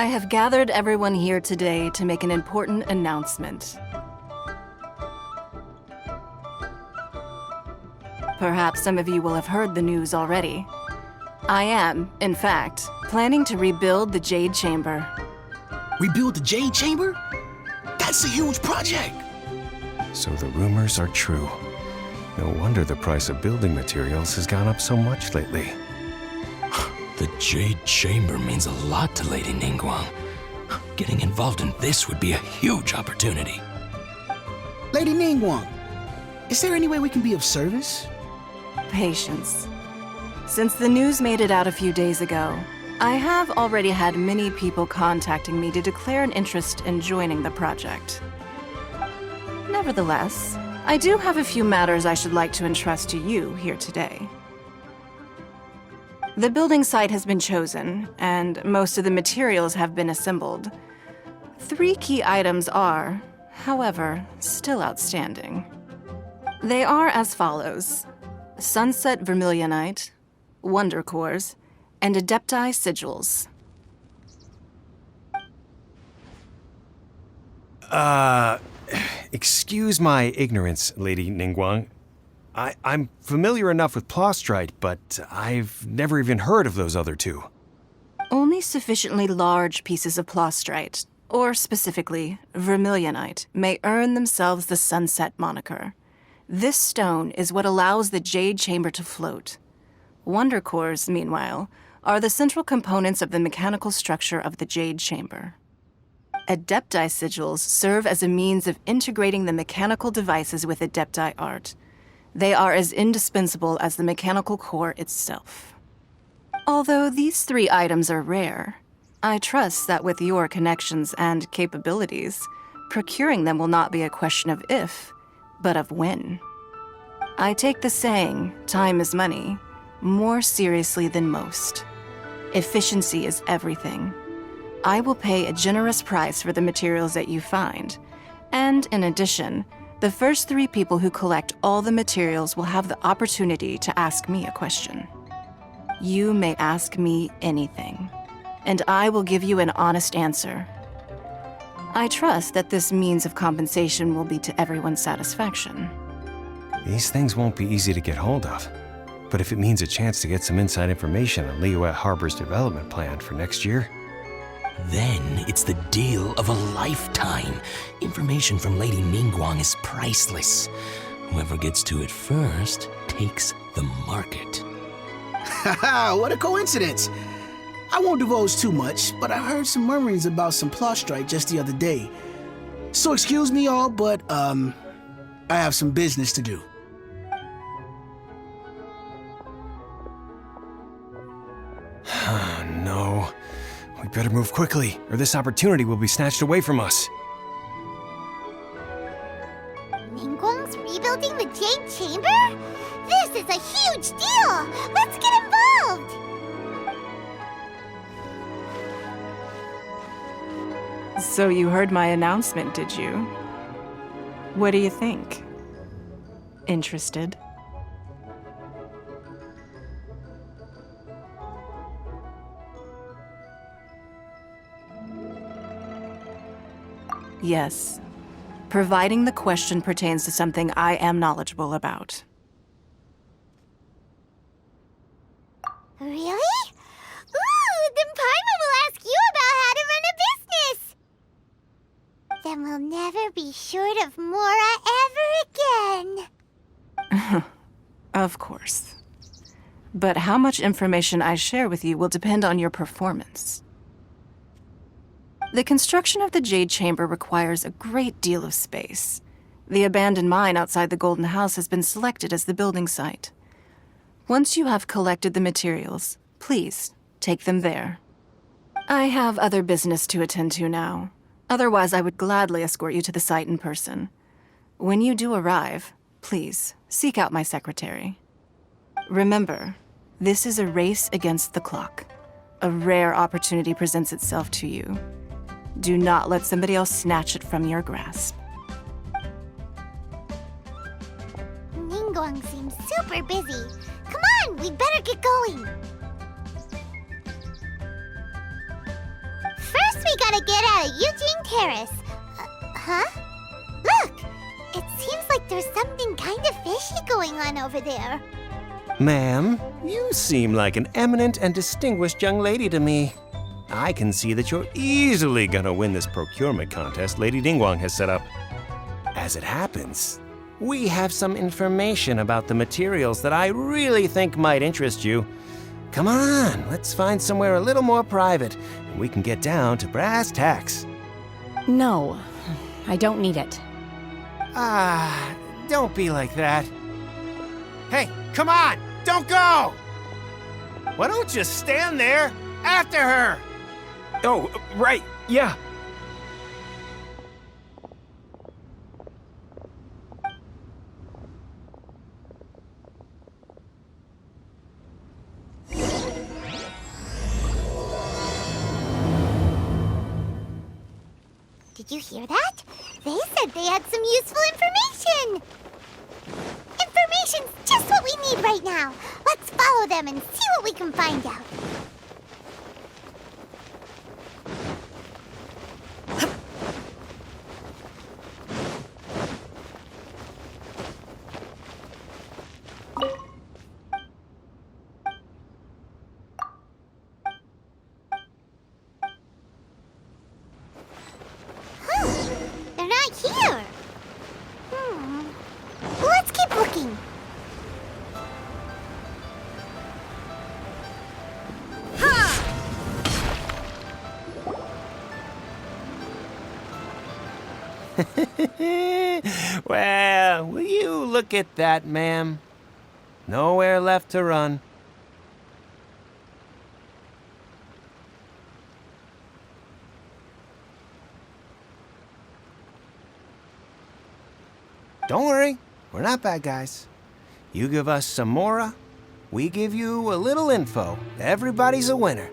I have gathered everyone here today to make an important announcement. Perhaps some of you will have heard the news already. I am, in fact, planning to rebuild the Jade Chamber. Rebuild the Jade Chamber? That's a huge project! So the rumors are true. No wonder the price of building materials has gone up so much lately. The Jade Chamber means a lot to Lady Ningguang. Getting involved in this would be a huge opportunity. Lady Ningguang, is there any way we can be of service? Patience. Since the news made it out a few days ago, I have already had many people contacting me to declare an interest in joining the project. Nevertheless, I do have a few matters I should like to entrust to you here today. The building site has been chosen, and most of the materials have been assembled. 3 key items are, however, still outstanding. They are as follows: Sunset Vermilionite, Wonder Cores, and Adepti Sigils. Excuse my ignorance, Lady Ningguang. I'm familiar enough with Plostrite, but I've never even heard of those other 2. Only sufficiently large pieces of Plostrite, or specifically Vermilionite, may earn themselves the Sunset moniker. This stone is what allows the Jade Chamber to float. Wonder Cores, meanwhile, are the central components of the mechanical structure of the Jade Chamber. Adepti Sigils serve as a means of integrating the mechanical devices with Adepti art. They are as indispensable as the mechanical core itself. Although these 3 items are rare, I trust that with your connections and capabilities, procuring them will not be a question of if, but of when. I take the saying, time is money, more seriously than most. Efficiency is everything. I will pay a generous price for the materials that you find, and in addition, the first 3 people who collect all the materials will have the opportunity to ask me a question. You may ask me anything, and I will give you an honest answer. I trust that this means of compensation will be to everyone's satisfaction. These things won't be easy to get hold of. But if it means a chance to get some inside information on Liyue Harbor's development plan for next year, Then it's the deal of a lifetime. Information from Lady Ningguang is priceless. Whoever gets to it first takes the market. Haha, what a coincidence! I won't divulge too much, but I heard some murmurings about some Plostrite just the other day. So excuse me all, but, I have some business to do. no. We better move quickly, or this opportunity will be snatched away from us. Ningguang's rebuilding the Jade Chamber? This is a huge deal! Let's get involved! So you heard my announcement, did you? What do you think? Interested? Yes. Providing the question pertains to something I am knowledgeable about. Really? Ooh, then Paimon will ask you about how to run a business! Then we'll never be short of Mora ever again. Of course. But how much information I share with you will depend on your performance. The construction of the Jade Chamber requires a great deal of space. The abandoned mine outside the Golden House has been selected as the building site. Once you have collected the materials, please take them there. I have other business to attend to now. Otherwise, I would gladly escort you to the site in person. When you do arrive, please seek out my secretary. Remember, this is a race against the clock. A rare opportunity presents itself to you. Do not let somebody else snatch it from your grasp. Ningguang seems super busy. Come on, we'd better get going. First, how to get out of Eugene Terrace. Huh? Look! It seems like there's something kind of fishy going on over there. Ma'am, you seem like an eminent and distinguished young lady to me. I can see that you're easily gonna win this procurement contest Lady Ningguang has set up. As it happens, we have some information about the materials that I really think might interest you. Come on, let's find somewhere a little more private, and we can get down to brass tacks. No, I don't need it. Ah, don't be like that. Hey, come on, don't go! Why don't you stand there after her? Oh, right, yeah. Did you hear that? They said they had some useful information. Information's just what we need right now. Let's follow them and see what we can find out. They're not here. Let's keep looking. Well, will you look at that, ma'am? Nowhere left to run. Don't worry, we're not bad guys. You give us some mora, we give you a little info. Everybody's a winner.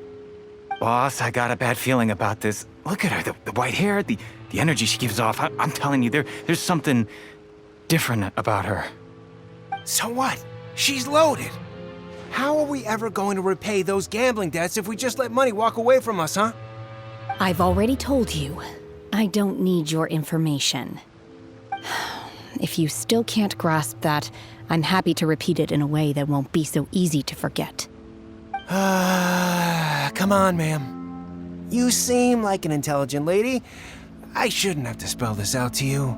Boss, I got a bad feeling about this. Look at her, the white hair, the energy she gives off. I'm telling you, there's something different about her. So what? She's loaded. How are we ever going to repay those gambling debts if we just let money walk away from us, huh? I've already told you, I don't need your information. If you still can't grasp that, I'm happy to repeat it in a way that won't be so easy to forget. Come on, ma'am. You seem like an intelligent lady. I shouldn't have to spell this out to you.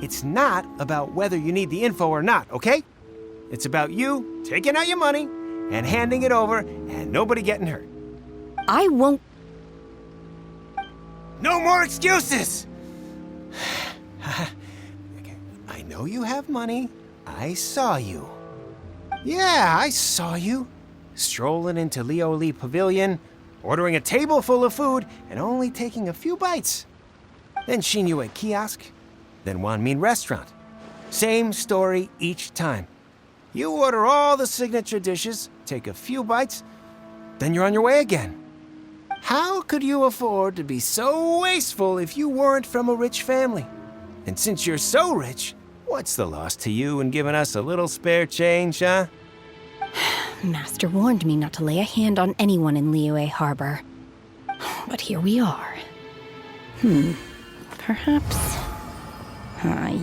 It's not about whether you need the info or not, okay? It's about you taking out your money and handing it over and nobody getting hurt. I won't. No more excuses! Okay, I know you have money. I saw you. Yeah, I saw you. Strolling into Leo Lee Pavilion, ordering a table full of food, and only taking a few bites. Then Shinyu at kiosk, then Wanmin restaurant. Same story each time. You order all the signature dishes, take a few bites, then you're on your way again. How could you afford to be so wasteful if you weren't from a rich family? And since you're so rich, what's the loss to you in giving us a little spare change, huh? Master warned me not to lay a hand on anyone in Liyue Harbor. But here we are. Perhaps...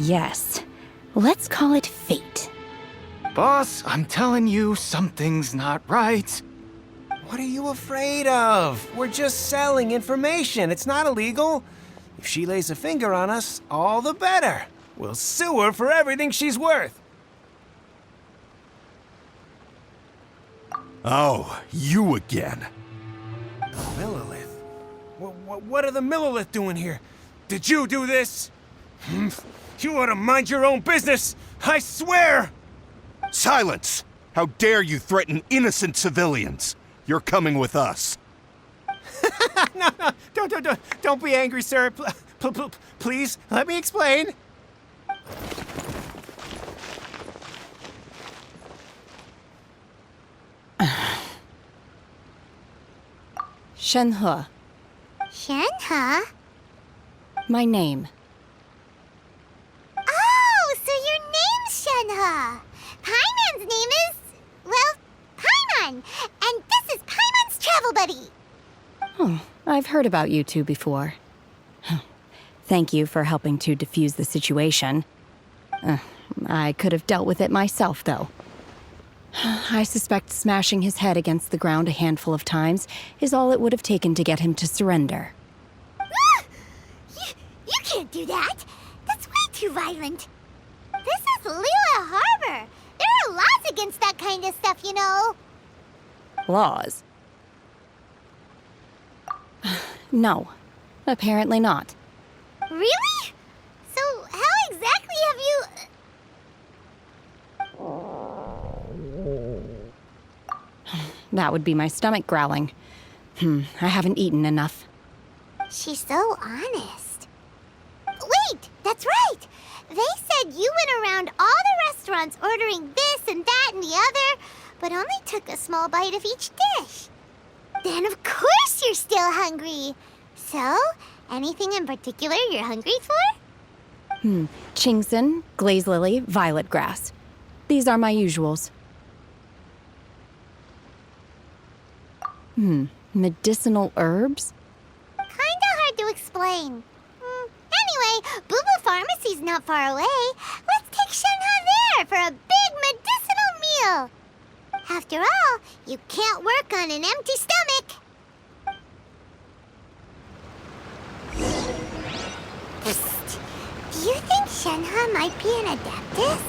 yes. Let's call it fate. Boss, I'm telling you, something's not right. What are you afraid of? We're just selling information. It's not illegal. If she lays a finger on us, all the better. We'll sue her for everything she's worth. Oh, you again. Millilith? What are the Millilith doing here? Did you do this? You ought to mind your own business, I swear! Silence! How dare you threaten innocent civilians? You're coming with us. No, don't be angry, sir. Please, let me explain. Shenhe, Shenhe? my name. Oh, so your name's Shenhe. Paimon's name is, well, Paimon. And this is Paimon's travel buddy. Oh, I've heard about you two before. Thank you for helping to defuse the situation. I could have dealt with it myself, though. I suspect smashing his head against the ground a handful of times is all it would have taken to get him to surrender. You can't do that. That's way too violent. This is Lila Harbor. There are laws against that kind of stuff, you know. Laws? No, apparently not. Really? So how exactly have you... That would be my stomach growling. I haven't eaten enough. She's so honest. Wait, that's right. They said you went around all the restaurants ordering this and that and the other, but only took a small bite of each dish. Then of course you're still hungry. So, anything in particular you're hungry for? Chingson, glaze lily, violet grass. These are my usuals. Medicinal herbs? Kinda hard to explain. Anyway, Boo Boo Pharmacy's not far away. Let's take Shenhe there for a big medicinal meal. After all, you can't work on an empty stomach. Psst. Do you think Shenhe might be an Adeptus?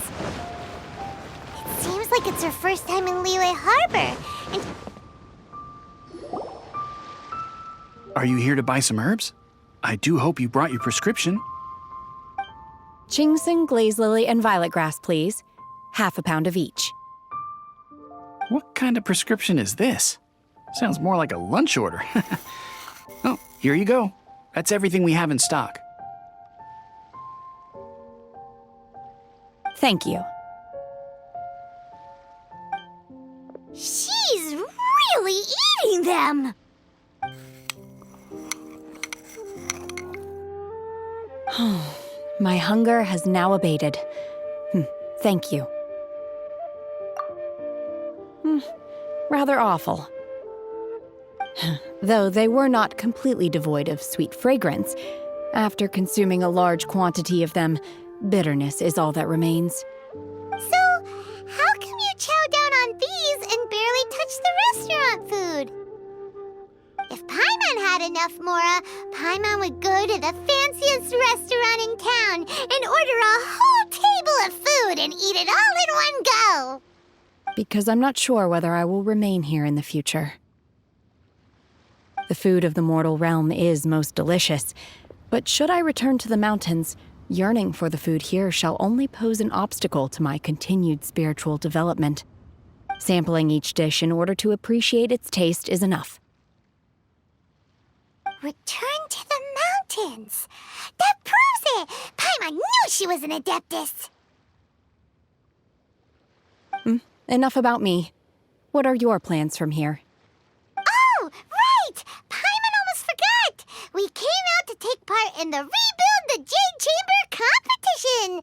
It seems like it's her first time in Liyue Harbor, and Are you here to buy some herbs? I do hope you brought your prescription. Chingson, glaze lily, and violet grass, please. Half a pound of each. What kind of prescription is this? Sounds more like a lunch order. Oh, here you go. That's everything we have in stock. Thank you. she's really eating them. My hunger has now abated. Thank you. Rather awful. Though they were not completely devoid of sweet fragrance, after consuming a large quantity of them, bitterness is all that remains. So, how come you chow down on these and barely touch the restaurant food? If Paimon had enough, Mora, Paimon would go to the fanciest restaurant in town and order a whole table of food and eat it all in one go. Because I'm not sure whether I will remain here in the future. The food of the mortal realm is most delicious, but should I return to the mountains, yearning for the food here shall only pose an obstacle to my continued spiritual development. Sampling each dish in order to appreciate its taste is enough. Return to the mountains. That proves it. Paimon knew she was an Adeptus. Enough about me. What are your plans from here? Oh, right! Paimon almost forgot! We came out to take part in the Rebuild the Jade Chamber competition!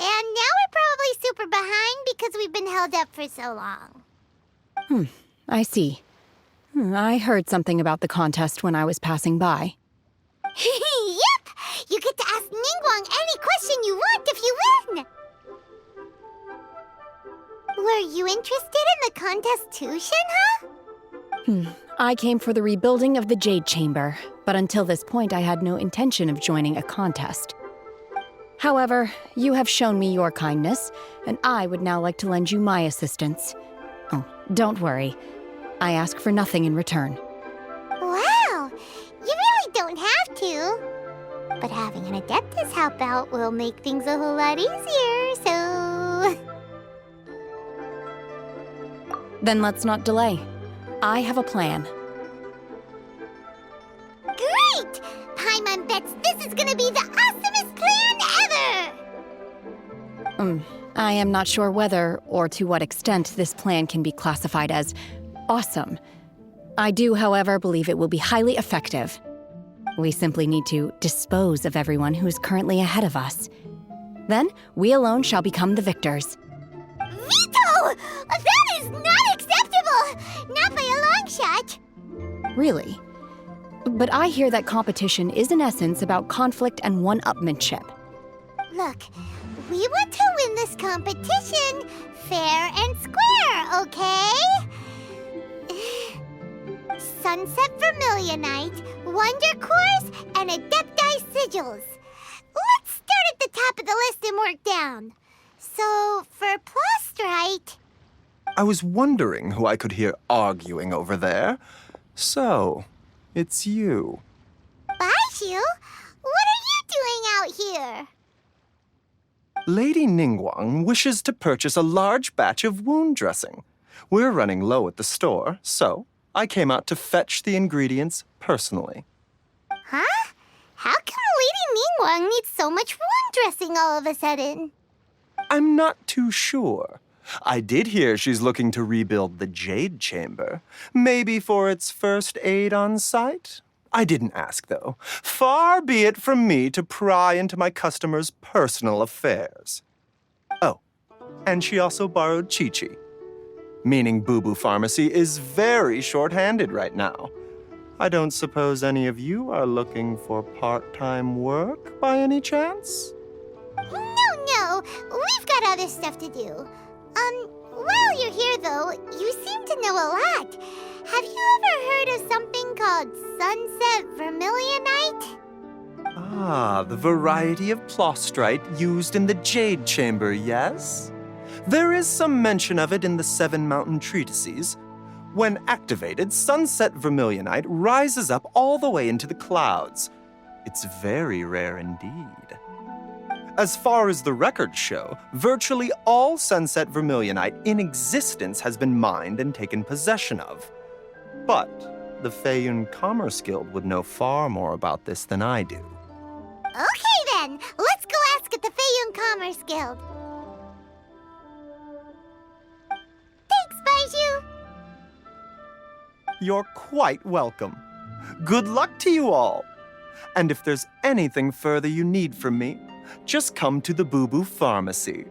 And now we're probably super behind because we've been held up for so long. I see. I heard something about the contest when I was passing by. Yep! You get to ask Ningguang any question you want if you win! Were you interested in the contest too, Shenhe? I came for the rebuilding of the Jade Chamber, but until this point I had no intention of joining a contest. However, you have shown me your kindness, and I would now like to lend you my assistance. Oh, don't worry. I ask for nothing in return. Wow! You really don't have to. But having an Adeptus help out will make things a whole lot easier, so... Then let's not delay. I have a plan. Great! Paimon bets this is gonna be the awesomest plan ever! I am not sure whether or to what extent this plan can be classified as awesome. I do, however, believe it will be highly effective. We simply need to dispose of everyone who is currently ahead of us. Then, we alone shall become the victors. Veto! That is not acceptable! Not by a long shot! really. But I hear that competition is in essence about conflict and one-upmanship. Look, we want to win this competition fair and square, okay? Sunset Vermilionite, Wonder Cores, and Adepti Sigils. Let's start at the top of the list and work down. So, for Plostrite... I was wondering who I could hear arguing over there. So, it's you. Baiju? What are you doing out here? Lady Ningguang wishes to purchase a large batch of wound dressing. We're running low at the store, so I came out to fetch the ingredients personally. Huh? How come Lady Ningguang needs so much wound dressing all of a sudden? I'm not too sure. I did hear she's looking to rebuild the Jade Chamber. Maybe for its first aid on site? I didn't ask, though. Far be it from me to pry into my customers' personal affairs. Oh, and she also borrowed Chi-Chi. Meaning Boo Boo Pharmacy is very short-handed right now. I don't suppose any of you are looking for part-time work by any chance? No, we've got other stuff to do. While you're here, though, you seem to know a lot. Have you ever heard of something called Sunset Vermilionite? Ah, the variety of plostrite used in the Jade Chamber, yes? There is some mention of it in the Seven Mountain Treatises. When activated, Sunset Vermilionite rises up all the way into the clouds. It's very rare indeed. As far as the records show, virtually all Sunset Vermilionite in existence has been mined and taken possession of. But the Feiyun Commerce Guild would know far more about this than I do. Okay then, let's go ask at the Feiyun Commerce Guild. Thanks, Baiju. You're quite welcome. Good luck to you all. And if there's anything further you need from me, just come to the Boo Boo Pharmacy.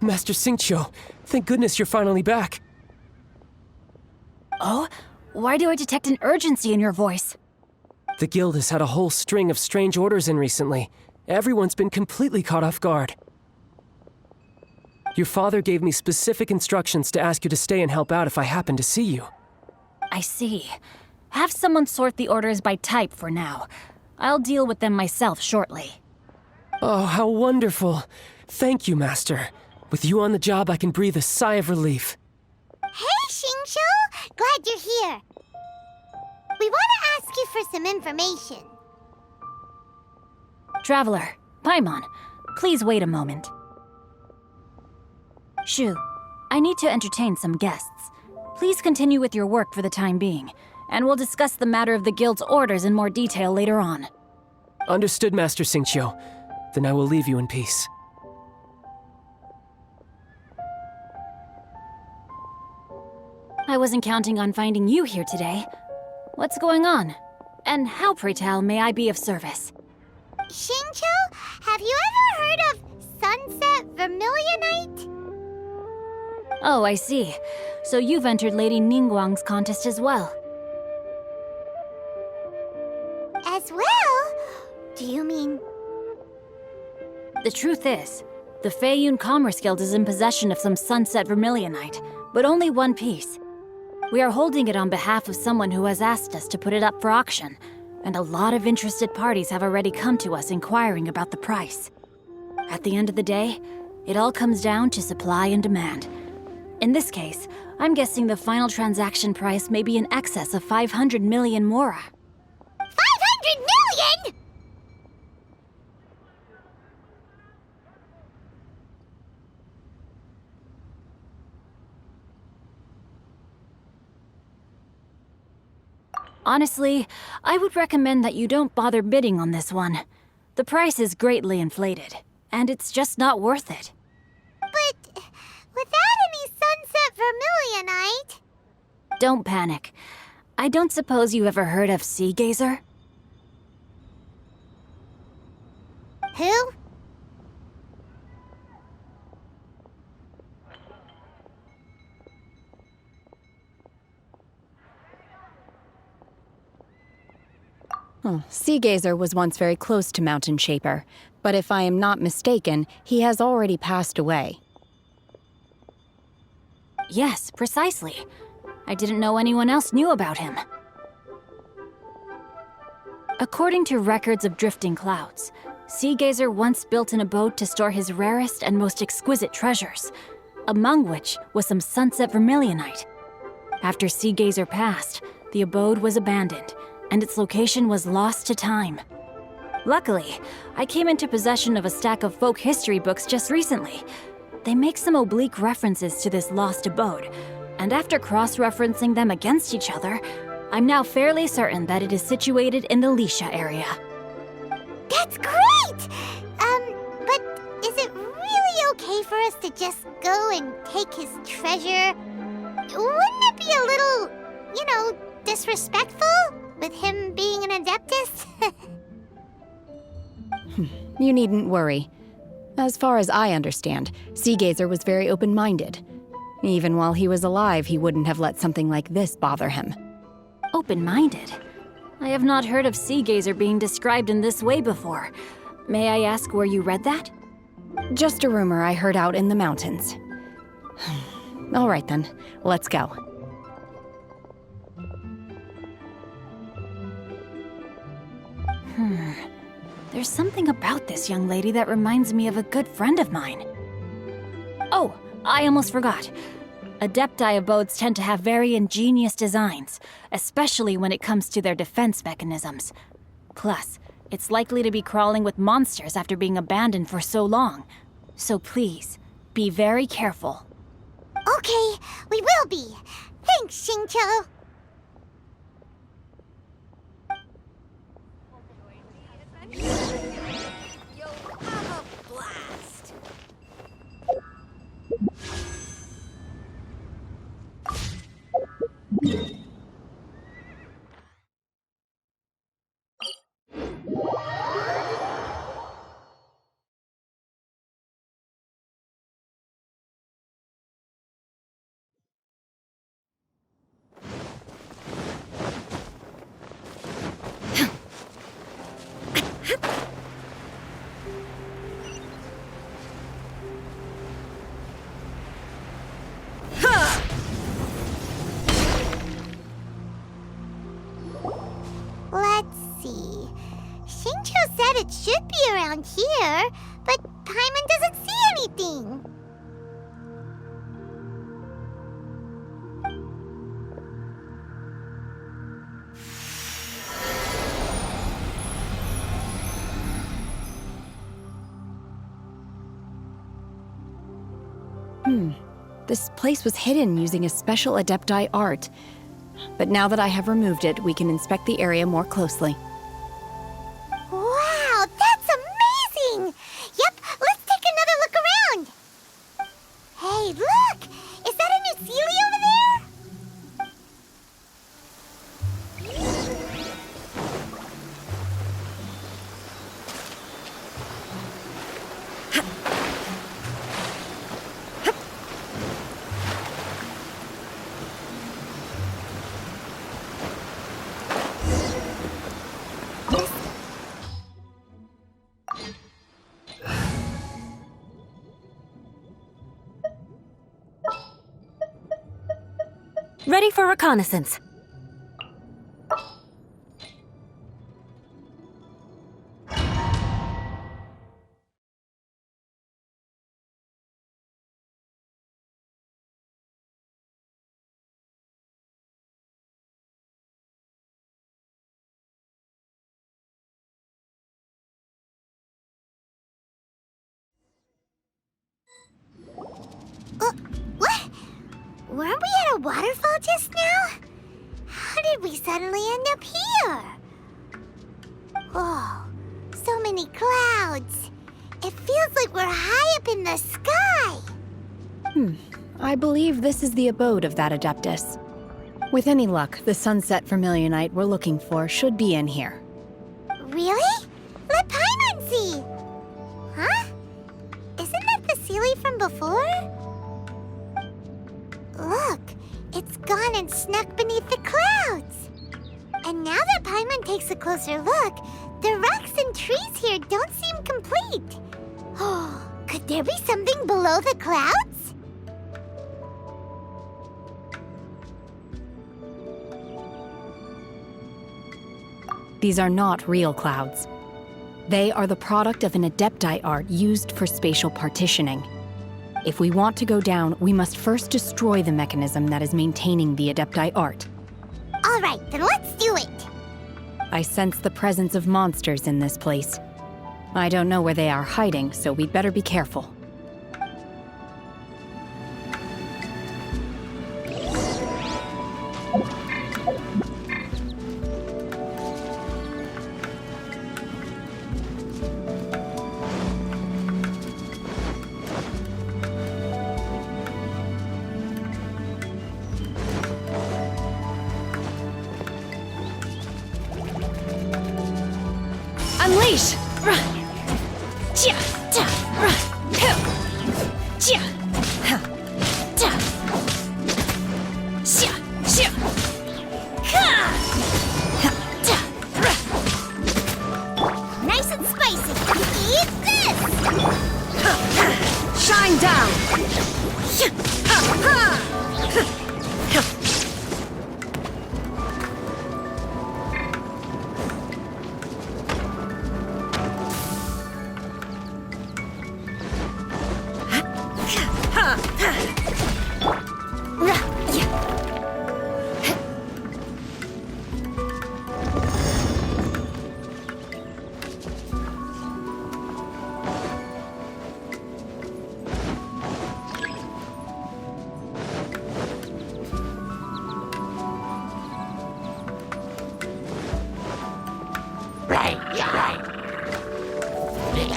Master Xingqiu, thank goodness you're finally back. Oh? Why do I detect an urgency in your voice? The guild has had a whole string of strange orders in recently. Everyone's been completely caught off guard. Your father gave me specific instructions to ask you to stay and help out if I happen to see you. I see. Have someone sort the orders by type for now. I'll deal with them myself shortly. Oh, how wonderful. Thank you, Master. With you on the job, I can breathe a sigh of relief. Hey, Xingqiu! Glad you're here. We want to ask you for some information. Traveler, Paimon, please wait a moment. Shu, I need to entertain some guests. Please continue with your work for the time being, and we'll discuss the matter of the guild's orders in more detail later on. Understood, Master Xingqiu. Then I will leave you in peace. I wasn't counting on finding you here today. What's going on? And how, pray tell, may I be of service? Xingqiu, have you ever heard of Sunset Vermilionite? Oh, I see. So you've entered Lady Ningguang's contest as well. As well? Do you mean... The truth is, the Feiyun Commerce Guild is in possession of some Sunset Vermilionite, but only one piece. We are holding it on behalf of someone who has asked us to put it up for auction, and a lot of interested parties have already come to us inquiring about the price. At the end of the day, it all comes down to supply and demand. In this case, I'm guessing the final transaction price may be in excess of 500 million mora. 500 million?! Honestly, I would recommend that you don't bother bidding on this one. The price is greatly inflated, and it's just not worth it. But without any sunset vermilionite... Don't panic. I don't suppose you ever heard of Sea Gazer? Who? Sea Gazer was once very close to Mountain Shaper, but if I am not mistaken, he has already passed away. Yes, precisely. I didn't know anyone else knew about him. According to records of drifting clouds, Sea Gazer once built an abode to store his rarest and most exquisite treasures, among which was some sunset vermilionite. After Sea Gazer passed, the abode was abandoned, and its location was lost to time. Luckily, I came into possession of a stack of folk history books just recently. They make some oblique references to this lost abode, and after cross-referencing them against each other, I'm now fairly certain that it is situated in the Lisha area. That's great! But is it really okay for us to just go and take his treasure? Wouldn't it be a little, disrespectful? With him being an Adeptus? You needn't worry. As far as I understand, Sea Gazer was very open-minded. Even while he was alive, he wouldn't have let something like this bother him. Open-minded? I have not heard of Sea Gazer being described in this way before. May I ask where you read that? Just a rumor I heard out in the mountains. All right then, let's go. There's something about this young lady that reminds me of a good friend of mine. Oh, I almost forgot. Adepti abodes tend to have very ingenious designs, especially when it comes to their defense mechanisms. Plus, it's likely to be crawling with monsters after being abandoned for so long. So please, be very careful. Okay, we will be. Thanks, Xingqiu. Let's see. Xingqiu said it should be around here, but Paimon doesn't see anything. This place was hidden using a special Adepti art. But now that I have removed it, we can inspect the area more closely. Wow, that's amazing! Yep, let's take another look around. Hey, look! Is that a new Sealy over there? Ready for reconnaissance. What? Weren't we at a waterfall just now? How did did we suddenly end up here? Oh, so many clouds. It feels like we're high up in the sky. I believe this is the abode of that Adeptus. With any luck, the sunset vermilionite we're looking for should be in here. Really? Let Paimon see. Huh? Isn't that the Sealy from before? Look, it's gone and snuck beneath the clouds. And now that Paimon takes a closer look, the rocks and trees here don't seem complete. Oh, could there be something below the clouds? These are not real clouds. They are the product of an Adepti art used for spatial partitioning. If we want to go down, we must first destroy the mechanism that is maintaining the Adepti art. All right, then let's do it. I sense the presence of monsters in this place. I don't know where they are hiding, so we'd better be careful. Unleash! Nice and spicy. Eat this! Shine down!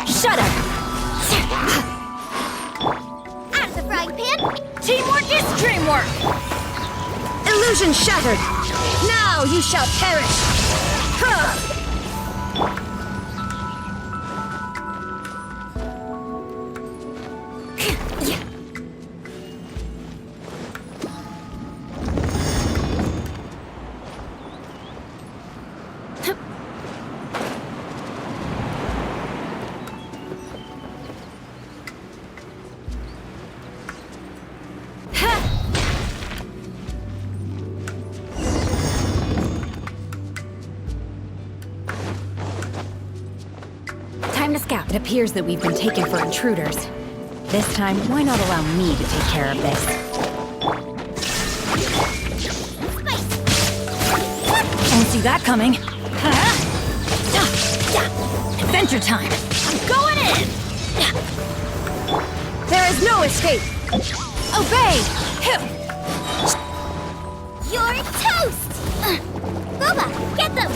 Shut up! Out of the frying pan! Teamwork is dreamwork! Illusion shattered! Now you shall perish! Time to scout. It appears that we've been taken for intruders. This time, why not allow me to take care of this? Won't see that coming. Adventure time! I'm going in! There is no escape! Obey! You're toast! Boba, get them!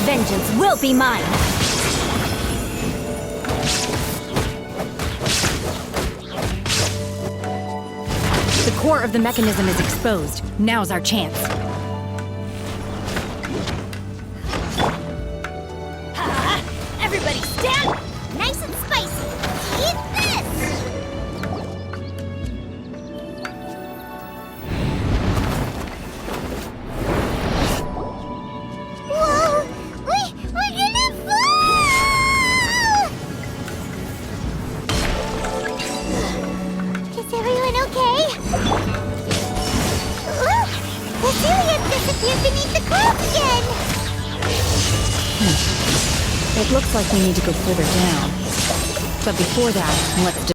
Vengeance will be mine! The core of the mechanism is exposed. Now's our chance. Everybody stand! Nice and spicy! Eat this! Whoa! We're gonna fall! Is everyone okay? Look! The Celiac disappeared beneath the clouds again! It looks like we need to go further down. But before that, let's